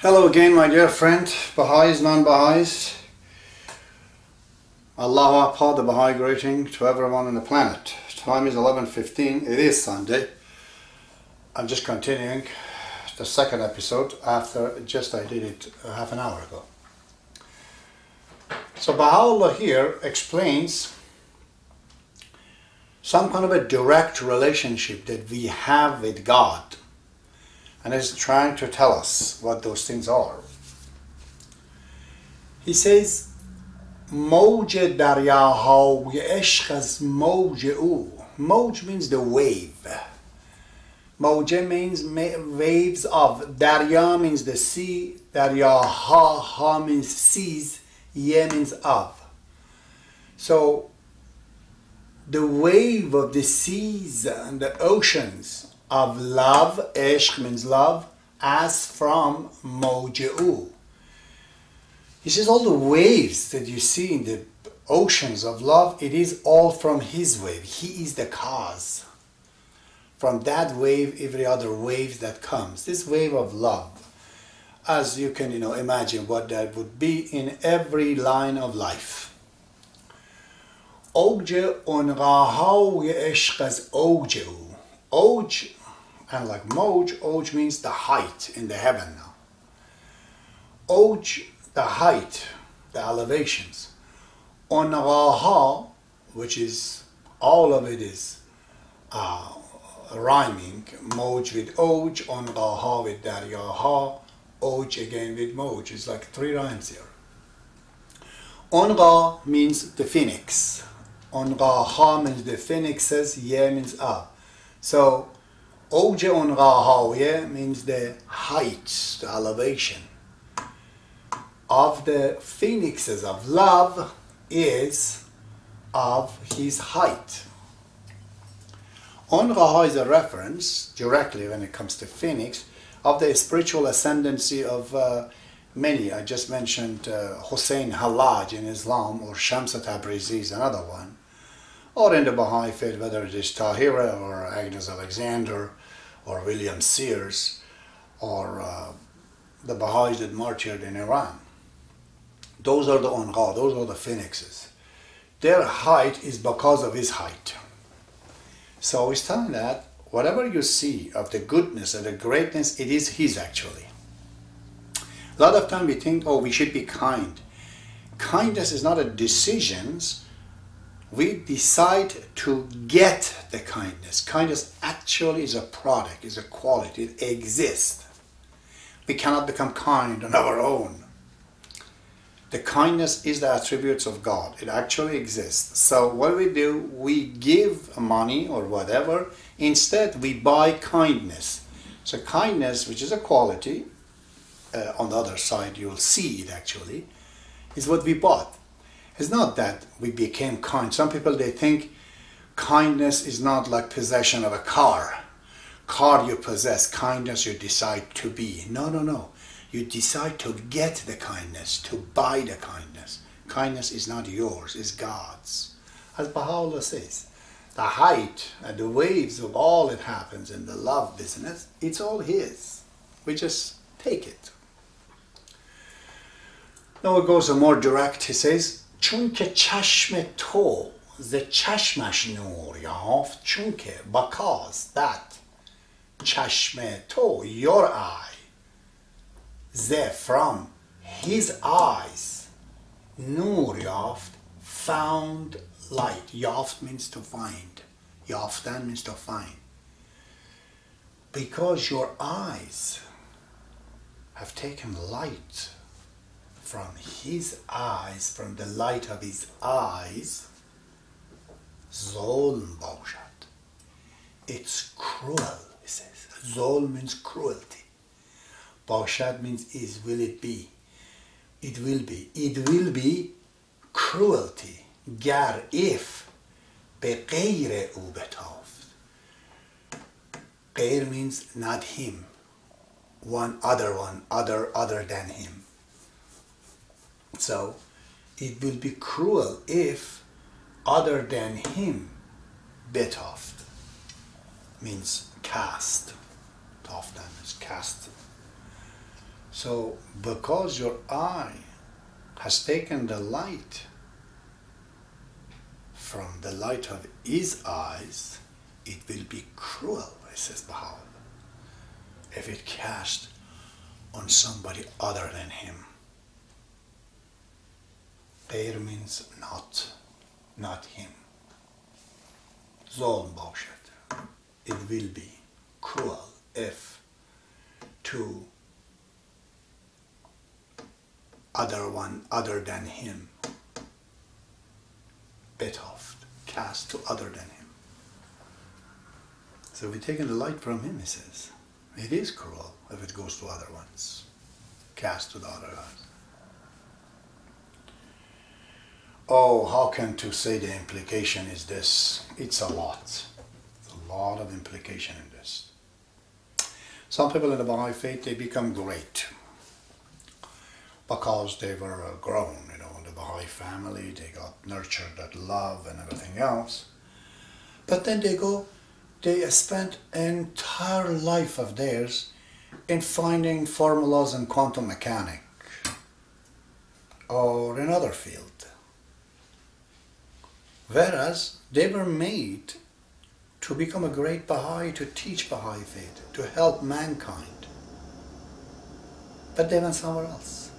Hello again, my dear friend, Baha'is, non-Baha'is. Allahu Akbar, the Baha'i greeting to everyone on the planet. Time is 11:15. It is Sunday. I'm just continuing the second episode after I did it half an hour ago. So Baha'u'llah here explains some kind of a direct relationship that we have with God, and is trying to tell us what those things are. He says, موج دریاها و عشق از موج او. Moj means the wave. Moja means waves of. Darya means the sea. Daryaha, ha means seas. Ye means of. So the wave of the seas and the oceans of love, ishq means love, as from mawja'u. He says all the waves that you see in the oceans of love, it is all from his wave. He is the cause. From that wave, every other wave that comes. This wave of love, as you can imagine what that would be in every line of life. Awj unqaha wa ishq az awju. Awj, and like moj, Oj means the height in the heaven now. Oj, the height, the elevations. Onraha, which is, all of it is rhyming. Moj with Oj, Onraha with Daryaha, Oj again with Moj. It's like 3 rhymes here. Onra means the phoenix. Onraha means the phoenixes, Ye means up. So, Awj unqahawiya means the height, the elevation of the phoenixes of love is of his height. Unqaha is a reference directly when it comes to phoenix of the spiritual ascendancy of many. I just mentioned Hussein Hallaj in Islam, or Shamsa Tabrizi is another one. Or in the Baha'i faith, whether it is Tahira or Agnes Alexander or William Sears or the Baha'is that martyred in Iran. Those are the unqa, those are the phoenixes. Their height is because of his height. So he's telling that whatever you see of the goodness and the greatness, it is his actually. A lot of time we think, oh, we should be kind. Kindness is not a decision. We decide to get the kindness. Kindness actually is a product, is a quality, it exists. We cannot become kind on our own. The kindness is the attributes of God. It actually exists. So what we do, we give money or whatever. Instead, we buy kindness. So kindness, which is a quality, on the other side you'll see it actually, is what we bought. It's not that we became kind. Some people, they think kindness is not like possession of a car. Car you possess, kindness you decide to be. No. You decide to get the kindness, to buy the kindness. Kindness is not yours, it's God's. As Baha'u'llah says, the height and the waves of all that happens in the love business, it's all his. We just take it. Now it goes more direct. He says, چون که چشم تو ز چشمش نور یافت. چون که, because that چشم تو, your eye, ze, from his eyes, نور یافت, found light. Yaft means to find. Yaftan means to find. Because your eyes have taken light from his eyes, from the light of his eyes, ظلم باشد. It's cruel, he says. ظلم means cruelty. باشد means is, will it be. It will be. It will be cruelty. گر, if, به غیر او بتافت. غیر means not him. One, other than him. So, it will be cruel if other than him betoft means cast. Toftan is cast. So because your eye has taken the light from the light of his eyes, it will be cruel, says Baha'u'llah, if it cast on somebody other than him. غیر means not him. ظلم باشد. It will be cruel if to other than him, betoft, cast to other than him. So we've taken the light from him, he says. It is cruel if it goes to other ones, cast to the other ones. Oh, how can to say the implication is this? It's a lot. It's a lot of implication in this. Some people in the Baha'i faith, they become great because they were grown, in the Baha'i family. They got nurtured that love and everything else. But then they spent an entire life of theirs in finding formulas in quantum mechanics or in other field. Whereas they were made to become a great Baha'i, to teach Baha'i faith, to help mankind. But they went somewhere else.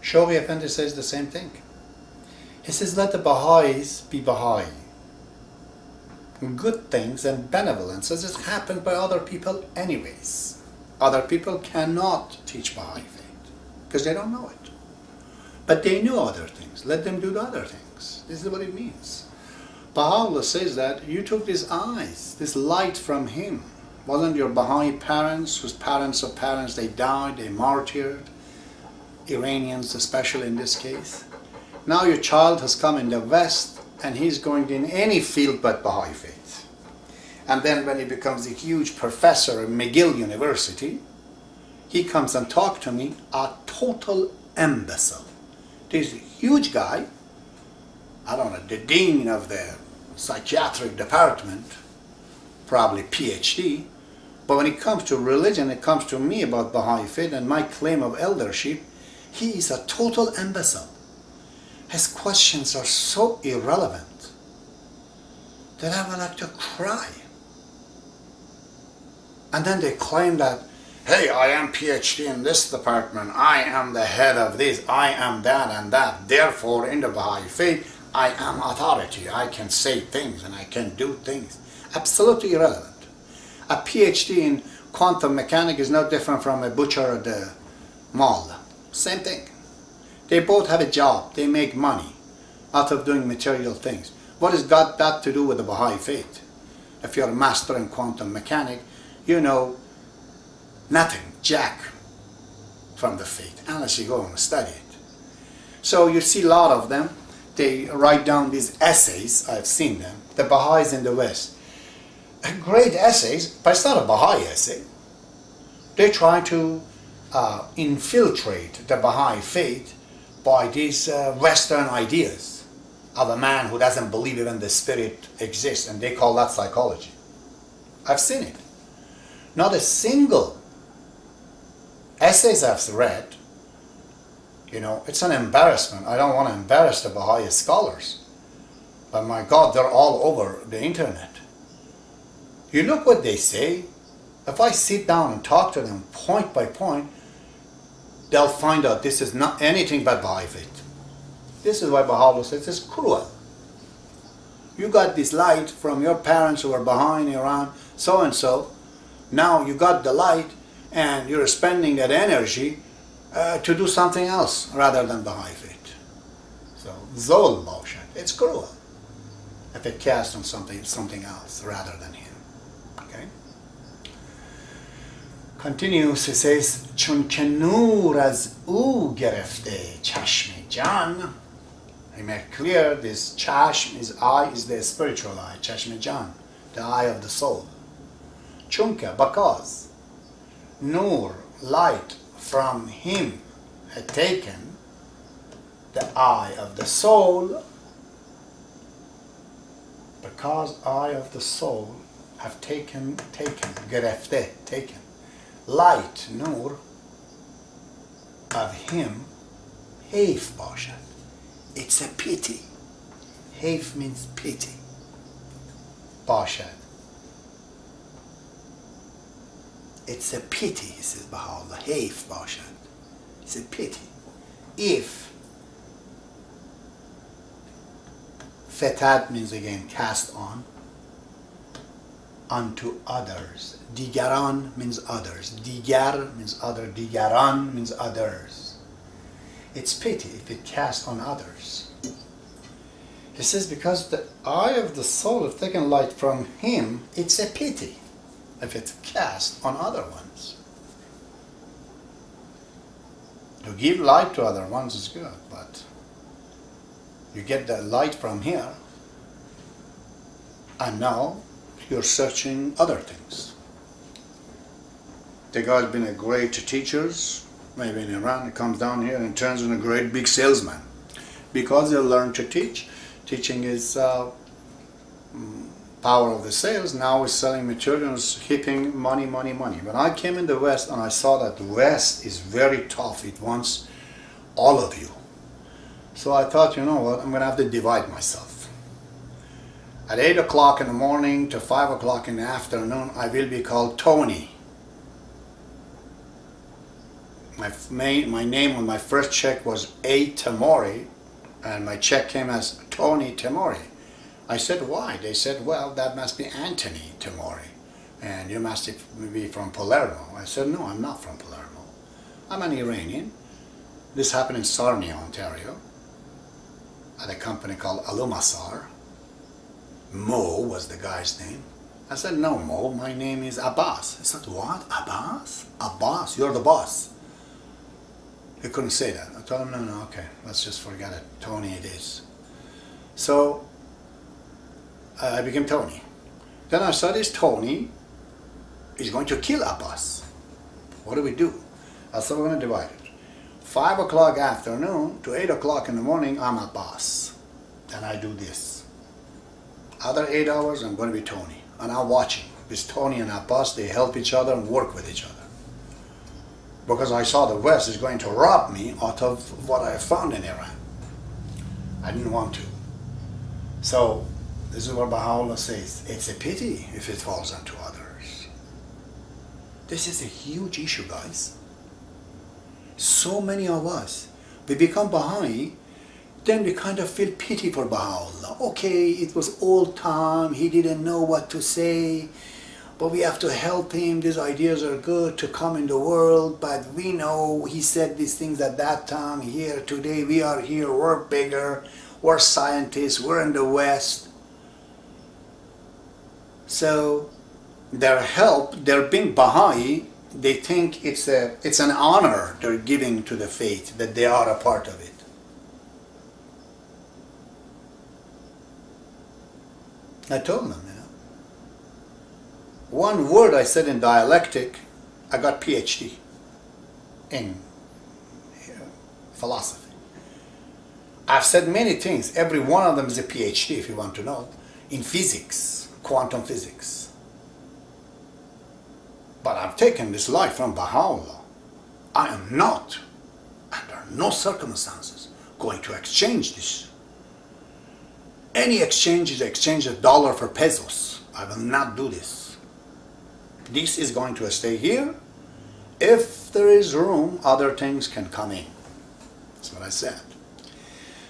Shoghi Effendi says the same thing. He says, let the Baha'is be Baha'i. Good things and benevolences has happened by other people anyways. Other people cannot teach Baha'i faith because they don't know it. But they knew other things. Let them do the other things. This is what it means. Baha'u'llah says that you took these eyes, this light from him. Wasn't your Baha'i parents, whose parents of parents, they died, they martyred, Iranians especially in this case. Now your child has come in the West and he's going in any field but Baha'i faith. And then when he becomes a huge professor at McGill University, he comes and talks to me, a total imbecile. This huge guy, I don't know, the dean of the psychiatric department, probably PhD, but when it comes to religion, it comes to me about Baha'i faith and my claim of eldership, he is a total imbecile. His questions are so irrelevant that I would like to cry. And then they claim that, hey, I am PhD in this department, I am the head of this, I am that and that, therefore in the Baha'i faith, I am authority, I can say things and I can do things. Absolutely irrelevant. A PhD in quantum mechanics is no different from a butcher at the mall. Same thing. They both have a job, they make money out of doing material things. What has got that to do with the Baha'i faith? If you're a master in quantum mechanics, you know nothing, jack, from the faith, unless you go and study it. So you see a lot of them, they write down these essays, I've seen them, the Baha'is in the West. Great essays, but it's not a Baha'i essay. They try to infiltrate the Baha'i faith by these Western ideas of a man who doesn't believe even the spirit exists, and they call that psychology. I've seen it. Not a single essays I've read, it's an embarrassment. I don't want to embarrass the Baha'i scholars, but my God, they're all over the internet. You look what they say. If I sit down and talk to them point by point, they'll find out this is not anything but Baha'i faith. This is why Baha'u'llah says it's cruel. You got this light from your parents who were Baha'i in Iran, so and so. Now you got the light and you're spending that energy to do something else rather than Baha'i faith. So, Zol motion, it's cruel if it casts on something else rather than him. Okay? Continues, he says, چون که نور از او گرفته چشم جان. He made clear this chashm, his eye, is the spiritual eye, chashme jan, the eye of the soul. Chunka, because nur, light from him had taken the eye of the soul, because eye of the soul have taken, gerefte, taken. Light, nur, of him حیف باشد. It's a pity. حیف means pity. باشد. It's a pity, he says Baha'u'llah. حیف باشد. It's a pity. If فتد means again cast on, unto others. دیگران means others. دیگر means other. دیگران means others. It's pity if it casts on others. He says because the eye of the soul have taken light from him, it's a pity if it's cast on other ones. To give light to other ones is good, but you get the light from here, and now you're searching other things. The guy's been a great teacher, maybe in Iran, he comes down here and turns into a great big salesman. Because he learned to teach. Teaching is power of the sales. Now he's selling materials, hitting money, money, money. When I came in the West and I saw that the West is very tough, it wants all of you. So I thought, you know what, I'm going to have to divide myself. At 8 o'clock in the morning to 5 o'clock in the afternoon, I will be called Tony. My name on my first check was A. Tamori, and my check came as Tony Tamori. I said, why? They said, well, that must be Anthony Tamori, and you must be from Palermo. I said, no, I'm not from Palermo. I'm an Iranian. This happened in Sarnia, Ontario, at a company called Alumasar. Mo was the guy's name. I said, no, Mo, my name is Abbas. He said, what? Abbas? Abbas, you're the boss. He couldn't say that. I told him, no, okay, let's just forget it. Tony it is. So I became Tony. Then I saw this Tony is going to kill Abbas. What do we do? I said, we're going to divide it. 5 o'clock afternoon to 8 o'clock in the morning, I'm Abbas. Then I do this. Other 8 hours, I'm going to be Tony. And I'm watching. This Tony and Abbas, they help each other and work with each other. Because I saw the West is going to rob me out of what I found in Iran. I didn't want to. So, this is what Baha'u'llah says. It's a pity if it falls onto others. This is a huge issue, guys. So many of us, we become Baha'i, then we kind of feel pity for Baha'u'llah. Okay, it was old time, he didn't know what to say, but we have to help him. These ideas are good to come in the world, but we know he said these things at that time. Here, today, we are here, we're bigger, we're scientists, we're in the West. So, their help, their being Baha'i, they think it's an honor they're giving to the faith, that they are a part of it. I told them, you know. One word I said in dialectic, I got PhD in philosophy. I've said many things. Every one of them is a PhD, if you want to know, in physics, quantum physics. But I've taken this life from Baha'u'llah. I am not, under no circumstances, going to exchange this. Any exchange is exchange of dollar for pesos. I will not do this. This is going to stay here. If there is room, other things can come in. That's what I said.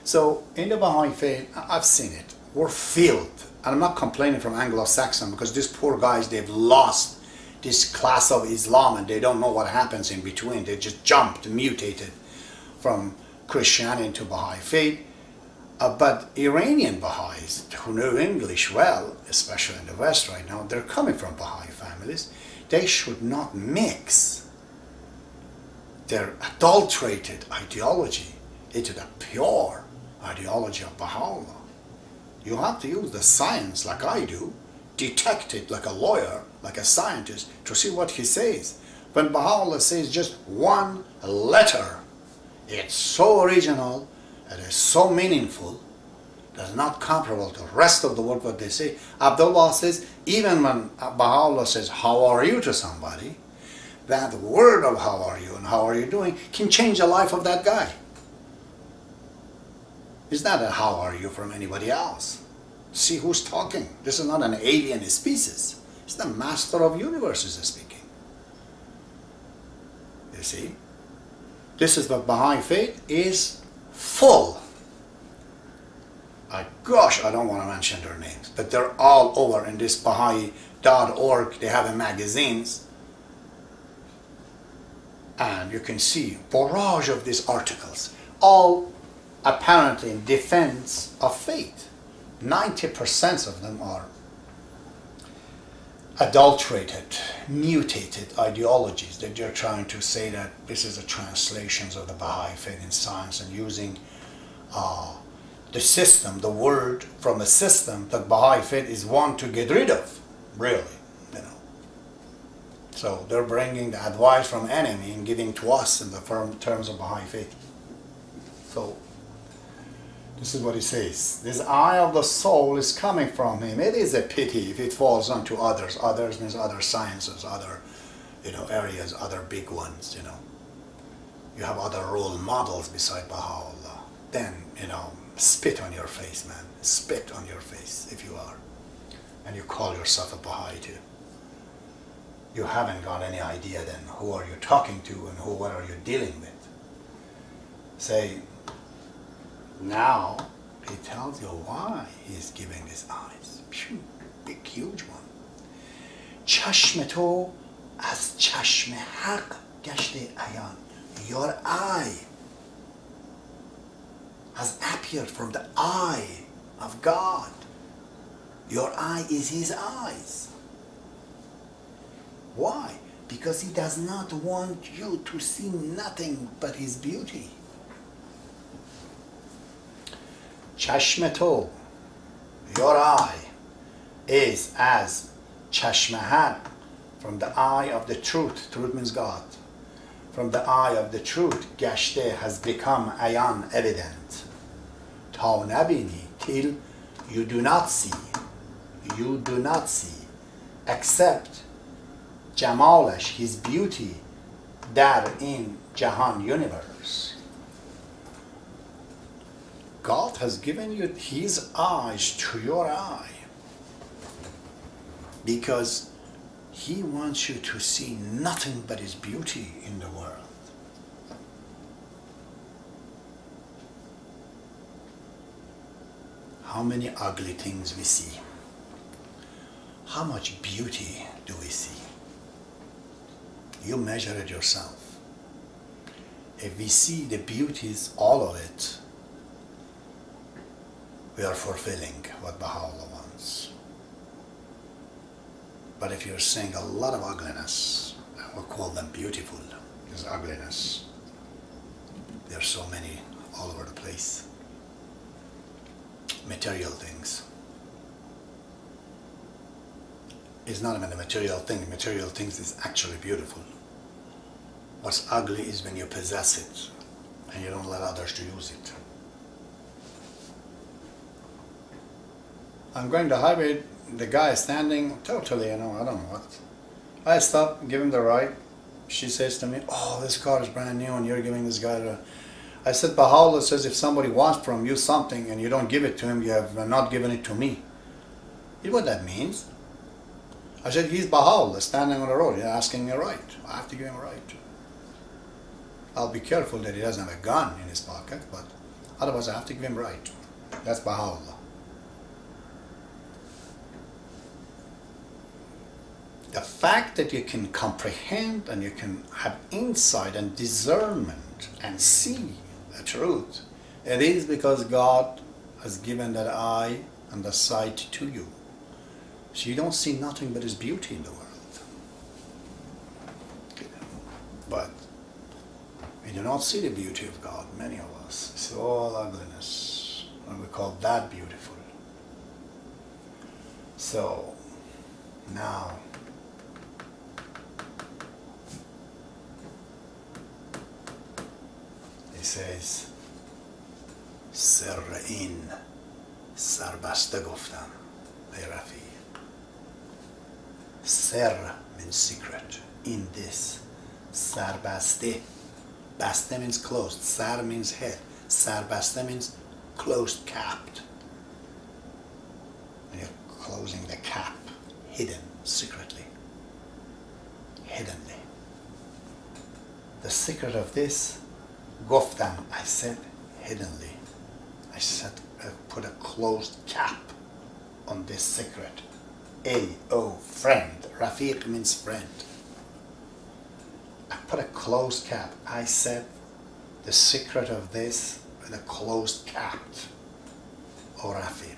So, in the Baha'i faith, I've seen it. We're filled. And I'm not complaining from Anglo-Saxon, because these poor guys, they've lost this class of Islam and they don't know what happens in between. They just jumped, mutated from Christianity into Baha'i faith. But Iranian Baha'is who know English well, especially in the West right now, they're coming from Baha'i families. They should not mix their adulterated ideology into the pure ideology of Baha'u'llah. You have to use the science like I do, detect it like a lawyer, like a scientist, to see what he says. When Baha'u'llah says just one letter, it's so original, it is so meaningful, that it's not comparable to the rest of the world what they say. Abdu'l-Baha says, even when Baha'u'llah says, how are you to somebody, that word of how are you and how are you doing can change the life of that guy. It's not a how are you from anybody else. See who's talking. This is not an alien species. It's the master of universes speaking. You see? This is what Baha'i faith is full. Gosh, I don't want to mention their names, but they're all over in this Baha'i.org. They have magazines. And you can see a barrage of these articles, all apparently in defense of faith. 90% of them are adulterated, mutated ideologies that you're trying to say that this is the translations of the Baha'i faith in science and using the system, the word from a system that Baha'i faith is one to get rid of, really, you know. So they're bringing the advice from enemy and giving to us in the terms of Baha'i faith. So this is what he says. This eye of the soul is coming from him. It is a pity if it falls onto others. Others means other sciences, other, you know, areas, other big ones, you know. You have other role models beside Baha'u'llah. Then, you know, spit on your face, man. Spit on your face if you are. And you call yourself a Baha'i too. You haven't got any idea then who are you talking to and what are you dealing with. Say, now he tells you why he's giving these eyes. Phew, big, huge one. چشم تو از چشم حق گشته عیان. Your eye has appeared from the eye of God. Your eye is his eyes. Why? Because he does not want you to see nothing but his beauty. چشم تو, your eye, is as چشم حق, from the eye of the truth. Truth means God. From the eye of the truth, گشته, has become عیان, evident. تا نبینی, till you do not see. You do not see. Except جمالش, his beauty, در in Jahan universe. God has given you his eyes to your eye because he wants you to see nothing but his beauty in the world. How many ugly things we see? How much beauty do we see? You measure it yourself. If we see the beauties, all of it, we are fulfilling what Baha'u'llah wants. But if you're seeing a lot of ugliness, we'll call them beautiful, because ugliness, there's so many all over the place. Material things. It's not even a material thing. Material things is actually beautiful. What's ugly is when you possess it and you don't let others to use it. I'm going to highway, the guy is standing totally, you know, I don't know what. I stop, give him the ride. She says to me, oh, this car is brand new and you're giving this guy the... I said, Baha'u'llah says if somebody wants from you something and you don't give it to him, you have not given it to me. You know what that means? I said, he's Baha'u'llah standing on the road, you're asking me a right. I have to give him a right. I'll be careful that he doesn't have a gun in his pocket, but otherwise I have to give him right. That's Baha'u'llah. The fact that you can comprehend and you can have insight and discernment and see the truth, it is because God has given that eye and the sight to you. So you don't see nothing but his beauty in the world. But we do not see the beauty of God, many of us. We see all ugliness, and we call that beautiful. So, now, he says, سر این سربسته گفتم ای رفیق. Sir means secret. In this Sarbaste. Baste means closed. Sar means head. Sarbaste means closed, capped. And you're closing the cap, hidden, secretly, hiddenly. The secret of this, goftam, I said hiddenly. I said, I put a closed cap on this secret. Friend. Rafiq means friend. I put a closed cap. I said the secret of this with a closed cap. Rafiq.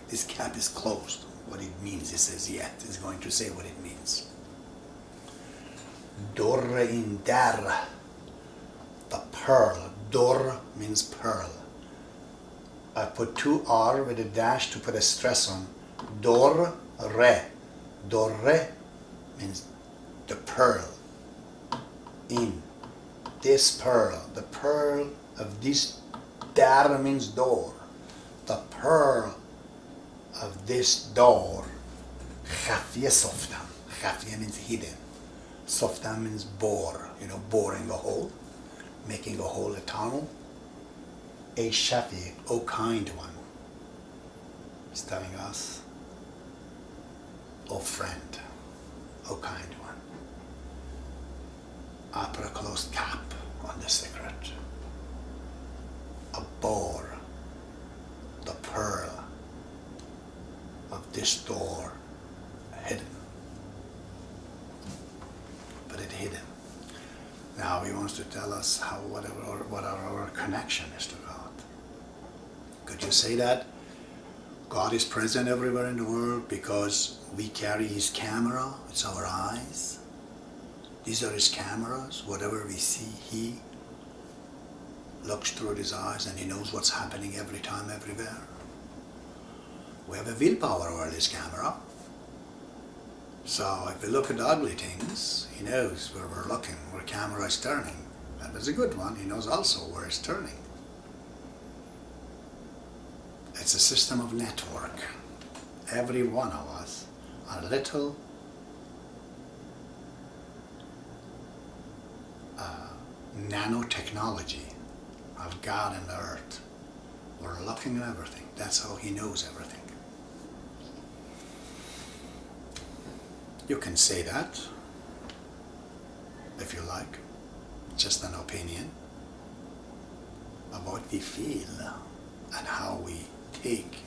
This cap is closed. What it means, he says yet. He's going to say what it means. Dor in dar. The pearl. Dor means pearl. I put 2 R with a dash to put a stress on. Dor re. Dor re means the pearl. In this pearl. The pearl of this. Dar means door. The pearl of this door. Khafiyya softam. Khafiyya means hidden. Softam means bore. You know, boring a hole. Making a hole, a tunnel. A shafiq, O kind one. He's telling us, O friend, O kind one. I put a closed cap on the secret. A bore, the pearl of this door, hidden. But it hidden. Now he wants to tell us what our connection is to God. Could you say that God is present everywhere in the world because we carry His camera? It's our eyes. These are His cameras. Whatever we see, He looks through His eyes and He knows what's happening every time, everywhere. We have a willpower over this camera. So if we look at the ugly things, He knows where we're looking, where the camera is turning. And there's a good one, He knows also where it's turning. It's a system of network. Every one of us, a little nanotechnology of God and the earth. We're looking at everything. That's how He knows everything. You can say that, if you like, just an opinion of what we feel and how we take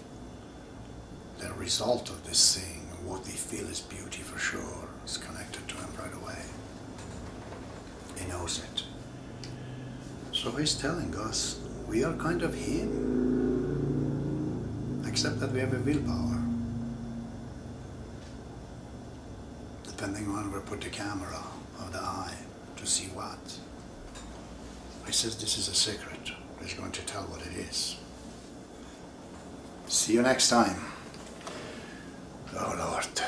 the result of this thing. What we feel is beauty for sure. It's connected to Him right away. He knows it. So He's telling us we are kind of Him, except that we have a willpower. Depending on where we put the camera of the eye to see what. He says this is a secret. He's going to tell what it is. See you next time. Oh Lord.